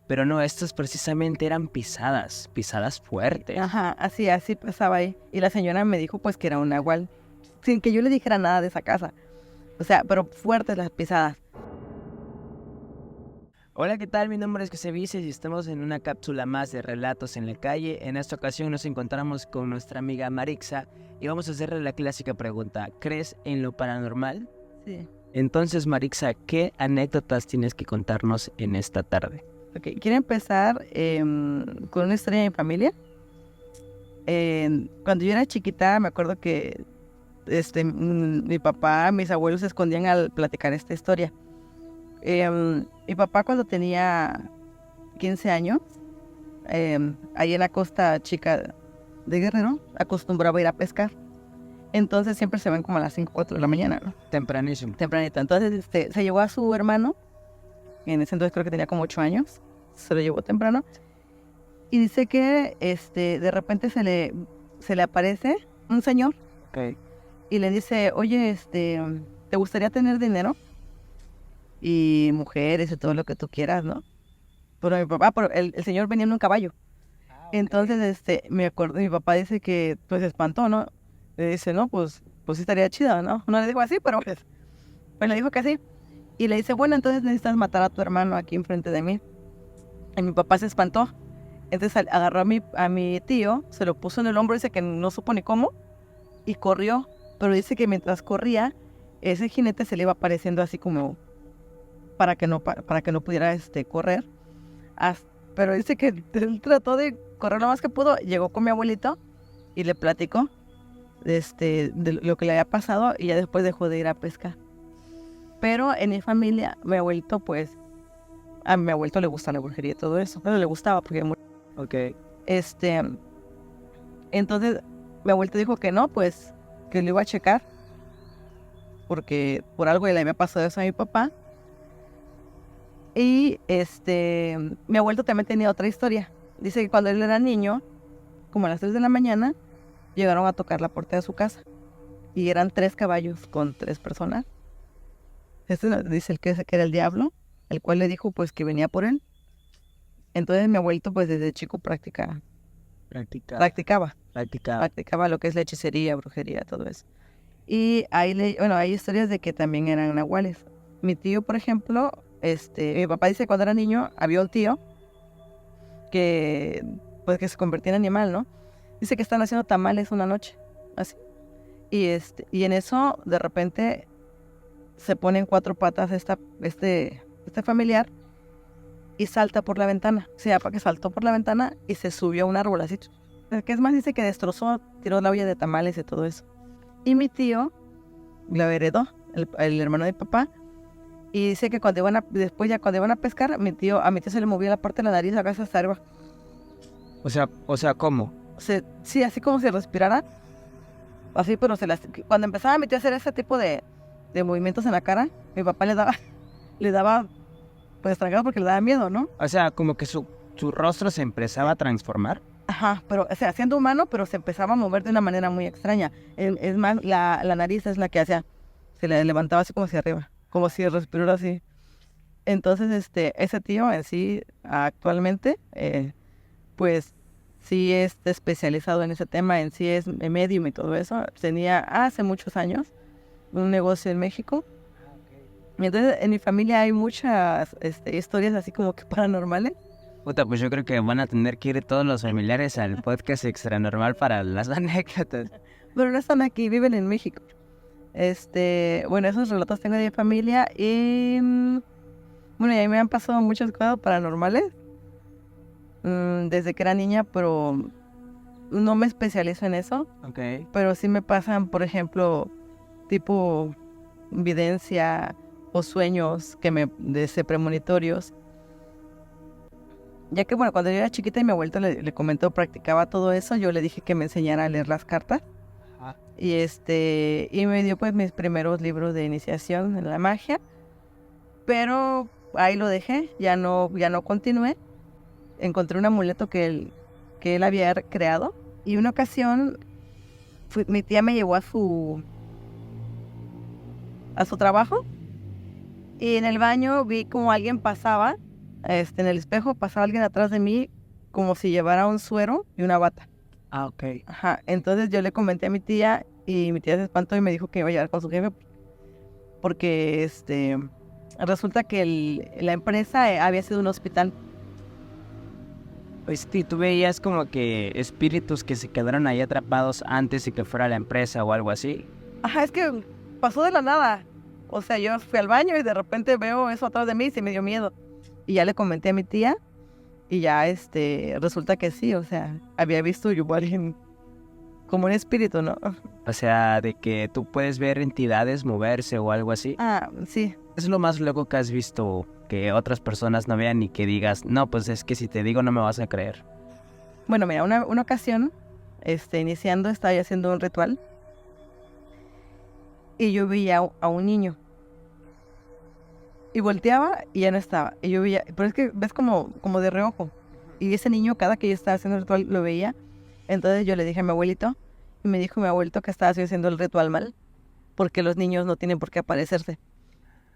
Pero no, estas precisamente eran pisadas fuertes. Ajá, así pasaba ahí. Y la señora me dijo pues que era un nahual, sin que yo le dijera nada de esa casa. O sea, pero fuertes las pisadas. Hola, ¿qué tal? Mi nombre es José Vices y estamos en una cápsula más de Relatos en la Calle. En esta ocasión nos encontramos con nuestra amiga Marixa y vamos a hacerle la clásica pregunta: ¿crees en lo paranormal? Sí. Entonces, Marixa, ¿qué anécdotas tienes que contarnos en esta tarde? Ok, quiero empezar con una historia de mi familia. Cuando yo era chiquita, me acuerdo que mi papá, mis abuelos se escondían al platicar esta historia. Mi papá cuando tenía 15 años, ahí en la costa chica de Guerrero, acostumbraba a ir a pescar. Entonces siempre se ven como a las 5, 4 de la mañana, ¿no? Tempranito. Tempranito. Entonces se llevó a su hermano, en ese entonces creo que tenía como 8 años, se lo llevó temprano. Y dice que de repente se le aparece un señor. Okay. Y le dice, oye, ¿te gustaría tener dinero? Y mujeres y todo lo que tú quieras, ¿no? Pero mi papá, el señor venía en un caballo. Okay. Entonces, me acuerdo, mi papá dice que, pues, se espantó, ¿no? Le dice, no, pues sí estaría chido, ¿no? No le dijo así, pero pues le dijo que sí. Y le dice, bueno, entonces necesitas matar a tu hermano aquí enfrente de mí. Y mi papá se espantó. Entonces agarró a mi tío, se lo puso en el hombro, dice que no supo ni cómo, y corrió. Pero dice que mientras corría, ese jinete se le iba apareciendo así como para que no pudiera correr. Pero dice que él trató de correr lo más que pudo, llegó con mi abuelito y le platicó de lo que le había pasado y ya después dejó de ir a pescar. Pero en mi familia, mi abuelito, pues, a mi abuelito le gusta la brujería y todo eso. Pero le gustaba porque... Ok. Entonces, mi abuelito dijo que no, pues, que lo iba a checar, porque por algo le había pasado eso a mi papá. Y mi abuelito también tenía otra historia. Dice que cuando él era niño, como a las 3 de la mañana, llegaron a tocar la puerta de su casa. Y eran 3 caballos con 3 personas. Dice el que era el diablo, el cual le dijo pues que venía por él. Entonces mi abuelito pues desde chico practicaba lo que es la hechicería, brujería, todo eso. Y hay historias de que también eran nahuales. Mi tío, por ejemplo, mi papá dice que cuando era niño había un tío que se convertía en animal, ¿no? Dice que están haciendo tamales una noche, así. Y en eso, de repente, se pone en 4 patas este familiar y salta por la ventana. O sea, para que saltó por la ventana y se subió a un árbol así. Que es más, dice que destrozó, tiró la olla de tamales y todo eso. Y mi tío lo heredó, el hermano de mi papá. Y dice que cuando iban a pescar, a mi tío se le movía la parte de la nariz acá hasta arriba. O sea, ¿cómo? Sí, así como si respirara. Así, pero cuando empezaba a mi tío a hacer ese tipo de movimientos en la cara, mi papá le daba pues trancado porque le daba miedo, ¿no? O sea, como que su rostro se empezaba a transformar. Ajá, pero, o sea, siendo humano, pero se empezaba a mover de una manera muy extraña. Es más, la nariz es la que hacía, se le levantaba así como hacia arriba, como si respirara así. Entonces, ese tío en sí, actualmente, pues, sí es especializado en ese tema, en sí es medium y todo eso. Tenía hace muchos años un negocio en México. Y entonces, en mi familia hay muchas historias así como que paranormales. Puta, pues yo creo que van a tener que ir todos los familiares al podcast Extra Normal para las anécdotas. Pero no están aquí, viven en México. Bueno, esos relatos tengo de mi familia y... bueno, y a mí me han pasado muchas cosas paranormales desde que era niña, pero no me especializo en eso. Okay. Pero sí me pasan, por ejemplo, tipo videncia o sueños premonitorios. Ya que, bueno, cuando yo era chiquita y mi abuelita le comentó, practicaba todo eso, yo le dije que me enseñara a leer las cartas. Ajá. Y me dio pues mis primeros libros de iniciación en la magia. Pero ahí lo dejé, ya no continué. Encontré un amuleto que él había creado. Y una ocasión, mi tía me llevó a su trabajo. Y en el baño vi como alguien pasaba en el espejo pasaba alguien atrás de mí como si llevara un suero y una bata. Ah, ok. Ajá, entonces yo le comenté a mi tía y mi tía se espantó y me dijo que iba a llegar con su jefe porque resulta que la empresa había sido un hospital. Pues sí, tú veías como que espíritus que se quedaron ahí atrapados antes de que fuera la empresa o algo así. Ajá, es que pasó de la nada. O sea, yo fui al baño y de repente veo eso atrás de mí y se me dio miedo. Y ya le comenté a mi tía y ya resulta que sí, o sea, había visto yo a alguien como un espíritu, ¿no? O sea, de que tú puedes ver entidades moverse o algo así. Ah, sí. Es lo más loco que has visto que otras personas no vean y que digas, no, pues es que si te digo no me vas a creer. Bueno, mira, una ocasión, iniciando, estaba yo haciendo un ritual y yo veía a un niño. Y volteaba y ya no estaba. Y yo veía, pero es que ves como de reojo. Y ese niño, cada que yo estaba haciendo el ritual, lo veía. Entonces yo le dije a mi abuelito, y me dijo mi abuelito que estaba haciendo el ritual mal, porque los niños no tienen por qué aparecerse.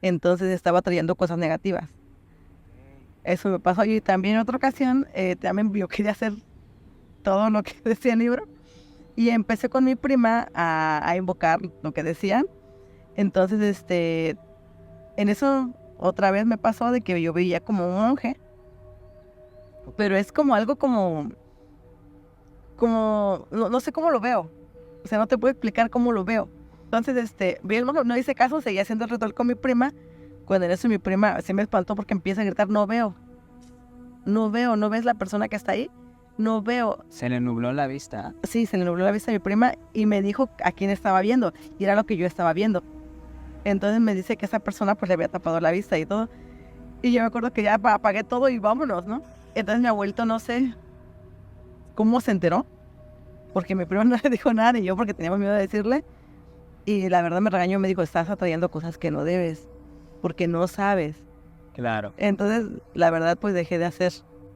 Entonces estaba trayendo cosas negativas. Eso me pasó. Y también en otra ocasión, también yo quería hacer todo lo que decía el libro. Y empecé con mi prima a invocar lo que decían. Entonces, en eso otra vez me pasó de que yo veía como un monje. Pero es como algo no sé cómo lo veo. O sea, no te puedo explicar cómo lo veo. Entonces, vi el monje, no hice caso, seguía haciendo el ritual con mi prima. Cuando en eso mi prima se me espantó porque empieza a gritar, no veo. No veo, ¿no ves la persona que está ahí? No veo. Se le nubló la vista. Sí, se le nubló la vista a mi prima y me dijo a quién estaba viendo. Y era lo que yo estaba viendo. Entonces me dice que esa persona pues le había tapado la vista y todo. Y yo me acuerdo que ya apagué todo y vámonos, ¿no? Entonces mi abuelito no sé cómo se enteró. Porque mi prima no le dijo nada ni yo porque teníamos miedo de decirle. Y la verdad me regañó, me dijo, estás atrayendo cosas que no debes. Porque no sabes. Claro. Entonces, la verdad, pues dejé de hacer.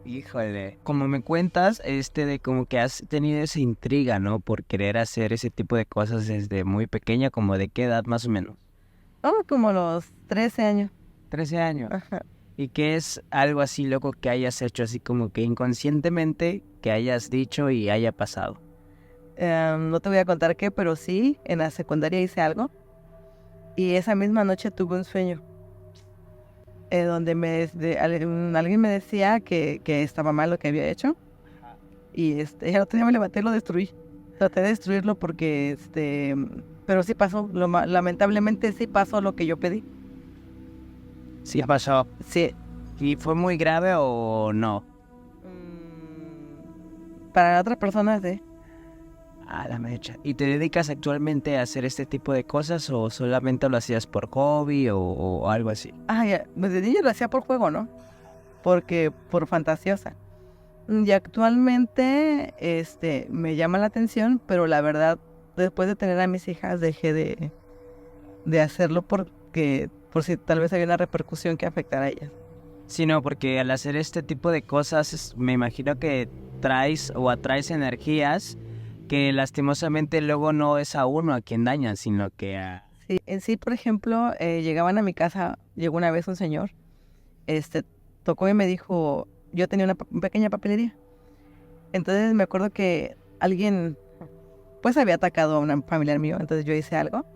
Híjole. Como me cuentas, de como que has tenido esa intriga, ¿no? Por querer hacer ese tipo de cosas desde muy pequeña, como de qué edad más o menos. Oh, como los 13 años. 13 años. Ajá. ¿Y qué es algo así loco que hayas hecho, así como que inconscientemente, que hayas dicho y haya pasado? No te voy a contar qué, pero sí, en la secundaria hice algo. Y esa misma noche tuve un sueño. Donde alguien me decía que estaba mal lo que había hecho. Y el otro día me levanté y lo destruí. Traté de destruirlo porque, pero sí pasó. Lamentablemente sí pasó lo que yo pedí. Sí pasó. Sí. ¿Y fue muy grave o no? Para otras personas, sí. A la mecha. ¿Y te dedicas actualmente a hacer este tipo de cosas o solamente lo hacías por hobby o algo así? Ah, ya. Pues de niño lo hacía por juego, ¿no? Porque por fantasiosa. Y actualmente, me llama la atención, pero la verdad, después de tener a mis hijas, dejé de hacerlo porque, por si tal vez había una repercusión que afectara a ellas. Sí, no, porque al hacer este tipo de cosas, me imagino que traes o atraes energías que lastimosamente luego no es a uno a quien dañan, sino que a... Sí, en sí, por ejemplo, llegaban a mi casa, llegó una vez un señor, tocó y me dijo, yo tenía una pequeña papelería. Entonces me acuerdo que alguien, pues había atacado a un familiar mío, entonces yo hice algo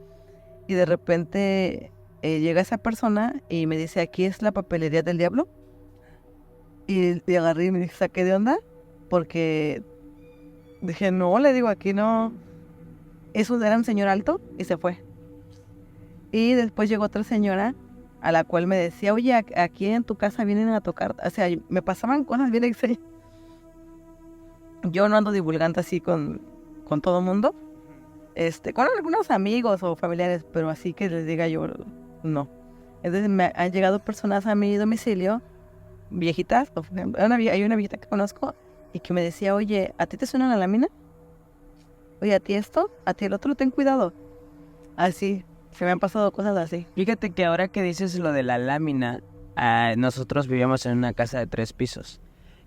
y de repente llega esa persona y me dice, aquí es la papelería del diablo. Y agarré y me dije, ¿saqué de onda? Porque dije, no, le digo, aquí no. Eso era un señor alto y se fue. Y después llegó otra señora a la cual me decía, oye, aquí en tu casa vienen a tocar. O sea, me pasaban cosas bien extrañas. Yo no ando divulgando así con todo el mundo. Con algunos amigos o familiares, pero así que les diga yo, no. Entonces me han llegado personas a mi domicilio, viejitas, por ejemplo, hay una viejita que conozco y que me decía, oye, ¿a ti te suena la lámina? Oye, ¿a ti esto? ¿A ti el otro? Ten cuidado. Así, se me han pasado cosas así. Fíjate que ahora que dices lo de la lámina, nosotros vivíamos en una casa de 3 pisos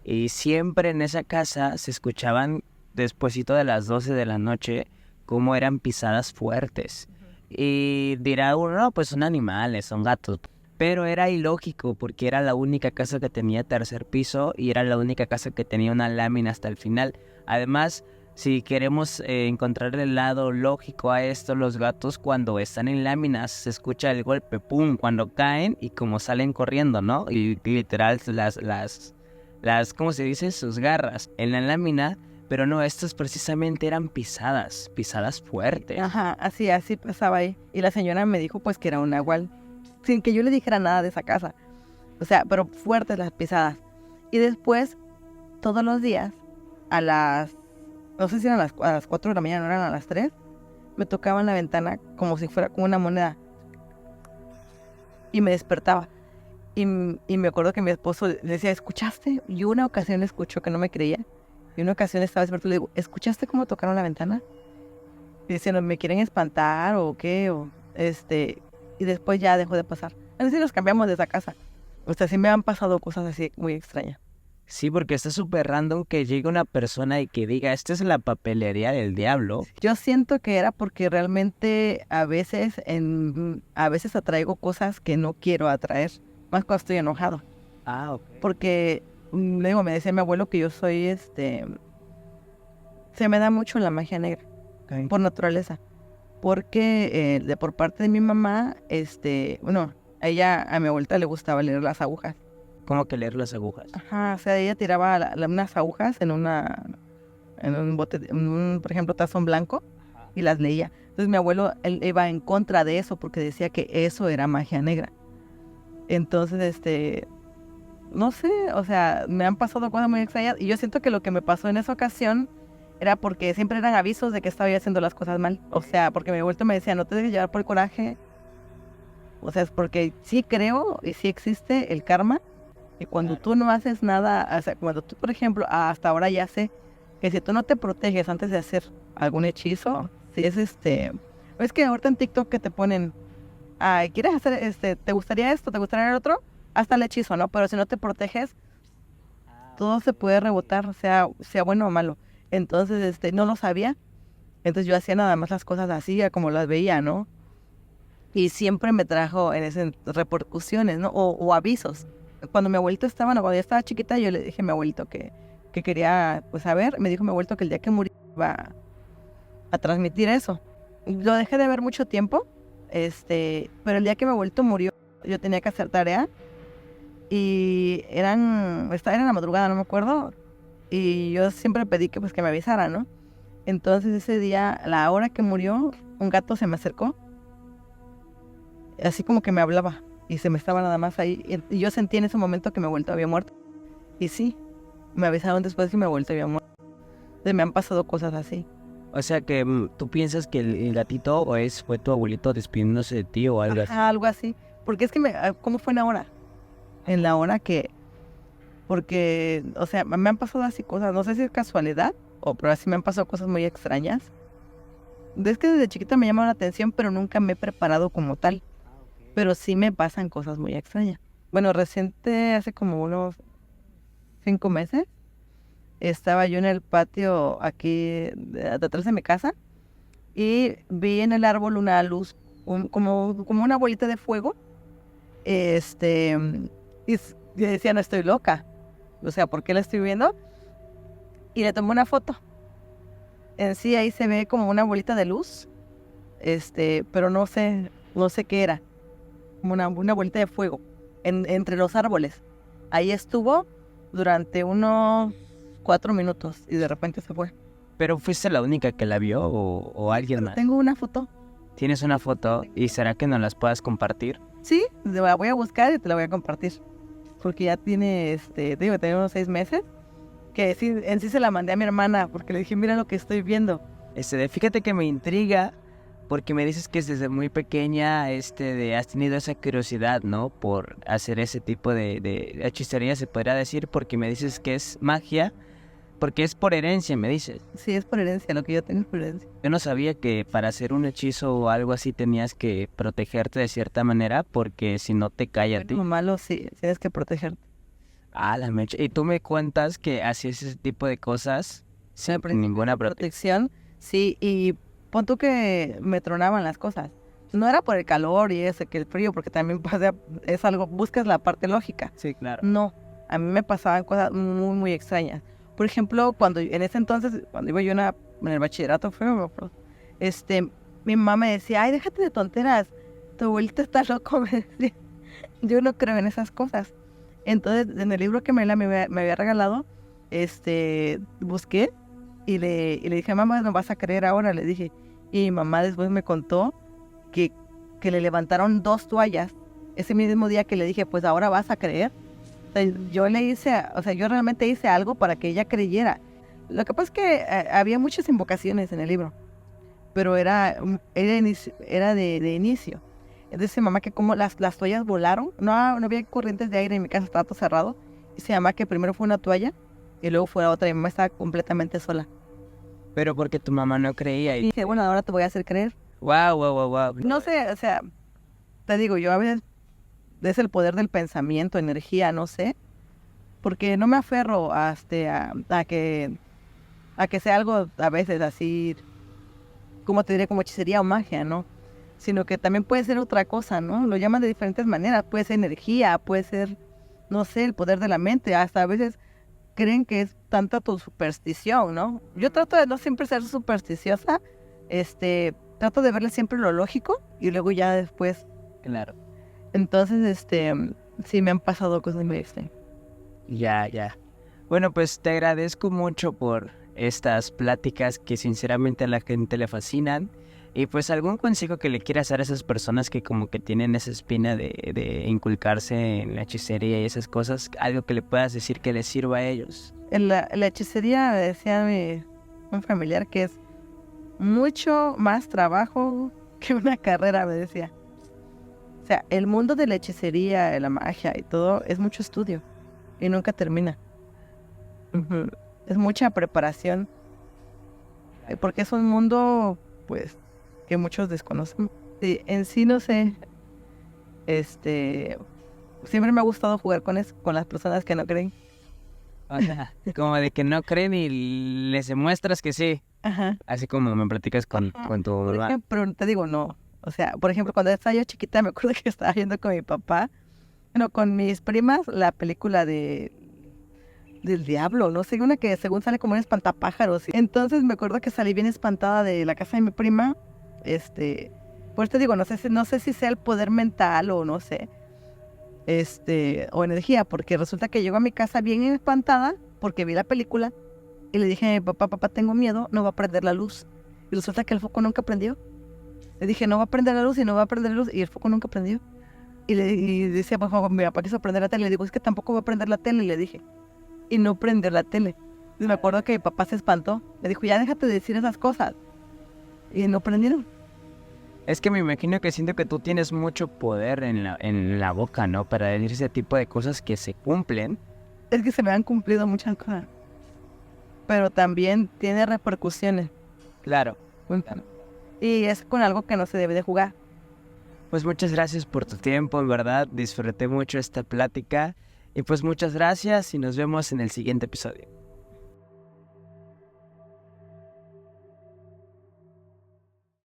y siempre en esa casa se escuchaban despuesito de las 12 de la noche cómo eran pisadas fuertes. Y dirá uno, no, pues son animales, son gatos. Pero era ilógico porque era la única casa que tenía tercer piso y era la única casa que tenía una lámina hasta el final. Además, si queremos encontrar el lado lógico a esto, los gatos cuando están en láminas se escucha el golpe, pum, cuando caen y como salen corriendo, ¿no? Y literal ¿cómo se dice? Sus garras en la lámina, pero no, estos precisamente eran pisadas fuertes. Ajá, así pasaba ahí. Y la señora me dijo pues que era un nahual, sin que yo le dijera nada de esa casa. O sea, pero fuertes las pisadas. Y después, todos los días, no sé si eran a las 4 de la mañana, no eran a las 3, me tocaban la ventana como si fuera con una moneda. Y me despertaba. Y me acuerdo que mi esposo le decía, ¿escuchaste? Y una ocasión escuchó que no me creía. Y una ocasión estaba despierto y le digo, ¿escuchaste cómo tocaron la ventana? Y decían, ¿me quieren espantar o qué? Y después ya dejó de pasar. Así nos cambiamos de esa casa. O sea, sí me han pasado cosas así muy extrañas. Sí, porque está súper random que llegue una persona y que diga, esta es la papelería del diablo. Yo siento que era porque realmente a veces atraigo cosas que no quiero atraer, más cuando estoy enojado. Ah, ok. Porque, me decía mi abuelo que yo soy, se me da mucho la magia negra, Okay. por naturaleza. Porque por parte de mi mamá, a mi abuelita le gustaba leer las agujas. ¿Cómo que leer las agujas? Ajá, o sea, ella tiraba unas agujas en un bote, por ejemplo, tazón blanco, y las leía. Entonces mi abuelo, él iba en contra de eso porque decía que eso era magia negra. Entonces, no sé, o sea, me han pasado cosas muy extrañas y yo siento que lo que me pasó en esa ocasión era porque siempre eran avisos de que estaba yo haciendo las cosas mal. O sea, porque mi abuelo me decía, no te dejes llevar por el coraje. O sea, es porque sí creo y sí existe el karma. Y cuando tú no haces nada, o sea, cuando tú, por ejemplo, hasta ahora ya sé que si tú no te proteges antes de hacer algún hechizo, si es que ahorita en TikTok que te ponen, ay, ¿quieres hacer te gustaría esto, te gustaría el otro? Hasta el hechizo, ¿no? Pero si no te proteges, todo se puede rebotar, sea bueno o malo. Entonces, no lo sabía. Entonces yo hacía nada más las cosas así, como las veía, ¿no? Y siempre me trajo en ese repercusiones, ¿no? O avisos. Cuando mi abuelito cuando yo estaba chiquita, yo le dije a mi abuelito que quería, pues, saber. Me dijo mi abuelito que el día que murió iba a transmitir eso. Lo dejé de ver mucho tiempo, pero el día que mi abuelito murió, yo tenía que hacer tarea. Y era en la madrugada, no me acuerdo. Y yo siempre pedí que, pues, que me avisara, ¿no? Entonces ese día, la hora que murió, un gato se me acercó. Así como que me hablaba. Y se me estaba nada más ahí. Y yo sentí en ese momento que mi abuelito había muerto. Y sí, me avisaron después que mi abuelito había muerto. Entonces me han pasado cosas así. O sea que tú piensas que el gatito fue tu abuelito despidiéndose de ti o algo así. Ajá, algo así. Porque es que ¿cómo fue en la hora? En la hora porque, o sea, me han pasado así cosas. No sé si es casualidad pero así me han pasado cosas muy extrañas. Es que desde chiquita me llama la atención, pero nunca me he preparado como tal. Pero sí me pasan cosas muy extrañas. Bueno, reciente, hace como unos 5 meses, estaba yo en el patio aquí detrás de mi casa y vi en el árbol una luz, como una bolita de fuego. Y decía, no estoy loca. O sea, ¿por qué la estoy viendo? Y le tomé una foto. En sí ahí se ve como una bolita de luz, pero no sé qué era. Como una bolita de fuego entre los árboles. Ahí estuvo durante unos 4 minutos y de repente se fue. ¿Pero fuiste la única que la vio o alguien más? Tengo una foto. ¿Tienes una foto y será que nos las puedas compartir? Sí, la voy a buscar y te la voy a compartir. Porque ya tiene, tiene unos 6 meses. Que sí, en sí se la mandé a mi hermana porque le dije, mira lo que estoy viendo. Fíjate que me intriga porque me dices que desde muy pequeña has tenido esa curiosidad, ¿no? Por hacer ese tipo de hechicería, se podría decir, porque me dices que es magia, porque es por herencia, me dices. Sí, es por herencia, lo que yo tengo es por herencia. Yo no sabía que para hacer un hechizo o algo así tenías que protegerte de cierta manera, porque si no te cae a ti. Como malo, sí, tienes que protegerte. Ah, la mecha. Y tú me cuentas que hacías ese tipo de cosas sin ninguna protección. Sí, y pon tú que me tronaban las cosas, no era por el calor y ese, que el frío, porque también pasa, es algo, buscas la parte lógica. Sí, claro. No, a mí me pasaban cosas muy, muy extrañas. Por ejemplo, cuando en ese entonces, cuando iba yo en el bachillerato, mi mamá me decía, ay, déjate de tonteras, tu abuelita está loco, me decía. Yo no creo en esas cosas. Entonces, en el libro que me había regalado, busqué y le dije, mamá, no vas a creer ahora, le dije. Y mi mamá después me contó que le levantaron 2 toallas ese mismo día, que le dije, pues ahora vas a creer. O sea, yo realmente hice algo para que ella creyera. Lo que pasa es que había muchas invocaciones en el libro, pero era de inicio. Entonces mi mamá que como las toallas volaron, no había corrientes de aire en mi casa, estaba todo cerrado. Y se llama que primero fue una toalla y luego fue la otra, y mi mamá estaba completamente sola. Pero porque tu mamá no creía Y dije, bueno, ahora te voy a hacer creer. Wow. No sé, o sea, te digo, yo a veces es el poder del pensamiento, energía, no sé, porque no me aferro a que sea algo a veces así, como te diré, como hechicería o magia, ¿no? Sino que también puede ser otra cosa, ¿no? Lo llaman de diferentes maneras, puede ser energía, puede ser, no sé, el poder de la mente, hasta a veces creen que es tanta tu superstición, ¿no? Yo trato de no siempre ser supersticiosa, trato de verle siempre lo lógico y luego ya después. Claro. Entonces, sí me han pasado cosas muy extrañas. Ya. Bueno, pues te agradezco mucho por estas pláticas que sinceramente a la gente le fascinan. Y pues algún consejo que le quieras dar a esas personas que como que tienen esa espina de inculcarse en la hechicería y esas cosas, algo que le puedas decir que les sirva a ellos. En la hechicería, me decía un familiar, que es mucho más trabajo que una carrera, me decía. O sea, el mundo de la hechicería, de la magia y todo, es mucho estudio y nunca termina. Es mucha preparación, porque es un mundo, pues, que muchos desconocen. Sí, en sí, no sé, siempre me ha gustado jugar con las personas que no creen. O sea, como de que no creen y les demuestras que sí. Ajá. Así como me platicas con tu mamá. Pero te digo, no. O sea, por ejemplo, cuando estaba yo chiquita, me acuerdo que estaba viendo con mi papá, bueno, con mis primas, la película del diablo, no sé, una que según sale como un espantapájaros. Entonces me acuerdo que salí bien espantada de la casa de mi prima. Pues te digo, no sé si sea el poder mental o no sé, o energía, porque resulta que llego a mi casa bien espantada porque vi la película y le dije a mi papá, papá, tengo miedo, no va a prender la luz. Y resulta que el foco nunca prendió. Le dije, no va a prender la luz y no va a prender la luz, y el foco nunca prendió. Y decía, por favor, mi papá quiso prender la tele. Le digo, es que tampoco va a prender la tele, le dije. Y no prender la tele. Y me acuerdo que mi papá se espantó. Le dijo, ya déjate de decir esas cosas. Y no prendieron. Es que me imagino que siento que tú tienes mucho poder en la boca, ¿no? Para decir ese tipo de cosas que se cumplen. Es que se me han cumplido muchas cosas. Pero también tiene repercusiones. Claro. Y es con algo que no se debe de jugar. Pues muchas gracias por tu tiempo, en verdad. Disfruté mucho esta plática. Y pues muchas gracias y nos vemos en el siguiente episodio.